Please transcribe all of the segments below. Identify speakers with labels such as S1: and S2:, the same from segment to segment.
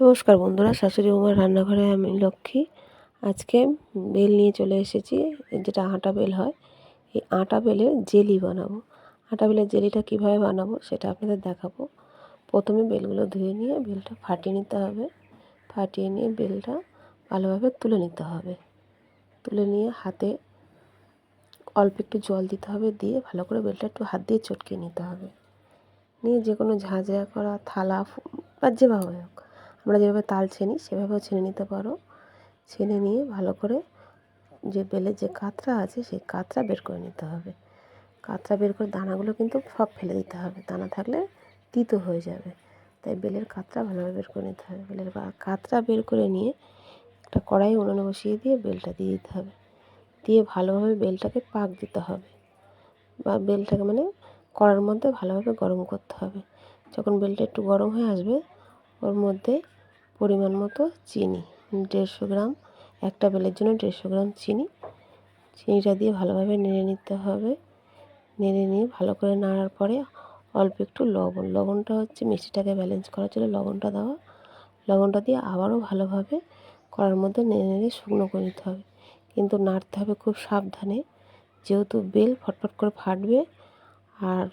S1: নমস্কার বন্ধুরা, শাশুড়ি বৌমার রান্নাঘরে আমি লক্ষ্মী। আজকে বেল নিয়ে চলে এসেছি, যেটা আটা বেল হয়। এই আটা বেলের জেলি বানাবো। আটা বেলের জেলিটা কীভাবে বানাবো সেটা আপনাদের দেখাবো। প্রথমে বেলগুলো ধুয়ে নিয়ে বেলটা ফাটিয়ে নিতে হবে। ফাটিয়ে নিয়ে বেলটা ভালোভাবে তুলে নিতে হবে। তুলে নিয়ে হাতে অল্প একটু জল দিতে হবে, দিয়ে ভালো করে বেলটা একটু হাত দিয়ে চটকে নিতে হবে। নিয়ে যে কোনো ঝাঁঝরা করা থালা বা যেভাবে হোক, আমরা যেভাবে তাল ছেনি সেভাবেও ছেনে নিতে পারো। ছেনে নিয়ে ভালো করে যে বেলের যে কাতরা আছে সেই কাতরা বের করে নিতে হবে। কাতরা বের করে দানাগুলো কিন্তু সব ফেলে দিতে হবে, দানা থাকলে তিতো হয়ে যাবে। তাই বেলের কাতরা ভালোভাবে বের করে নিতে হবে। বেলের কাতরা বের করে নিয়ে একটা কড়াই উনুনে বসিয়ে দিয়ে বেলটা দিয়ে দিতে হবে। দিয়ে ভালোভাবে বেলটাকে পাক দিতে হবে, বা বেলটাকে কড়ার মধ্যে ভালোভাবে গরম করতে হবে। যখন বেলটা একটু গরম হয়ে আসবে, ওর মধ্যে পরিমাণ মতো চিনি, 150 গ্রাম, একটা বেলের জন্য 150 গ্রাম চিনিটা দিয়ে ভালোভাবে নেড়ে নিতে হবে। নেড়ে নিয়ে ভালো করে নাড়ার পরে অল্প একটু লবণটা হচ্ছে মিষ্টিটাকে ব্যালেন্স করার জন্য লবণটা দেওয়া। লবণটা দিয়ে আবারও ভালোভাবে কড়ার মধ্যে নেড়ে নেড়ে শুকনো করে নিতে হবে। কিন্তু নাড়তে হবে খুব সাবধানে, যেহেতু বেল ফটফট করে ফাটবে আর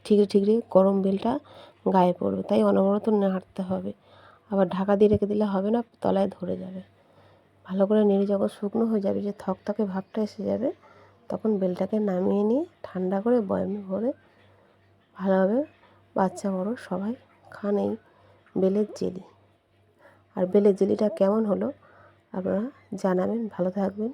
S1: ঠিকরে ঠিকরে গরম বেলটা গায়ে পড়বে, তাই অনবরত নাড়তে হবে। আবার ঢাকা দিয়ে রেখে দিলে হবে না, তলায় ধরে যাবে। ভালো করে নেড়ে যখন শুকনো হয়ে যাবে, যে থকথকে ভাবটা এসে যাবে, তখন বেলটাকে নামিয়ে নিয়ে ঠান্ডা করে বয়ামে ভরে ভালোভাবে বাচ্চা বড় সবাই খান এই বেলের জেলি। আর বেলের জেলিটা কেমন হলো আপনারা জানাবেন। ভালো থাকবেন।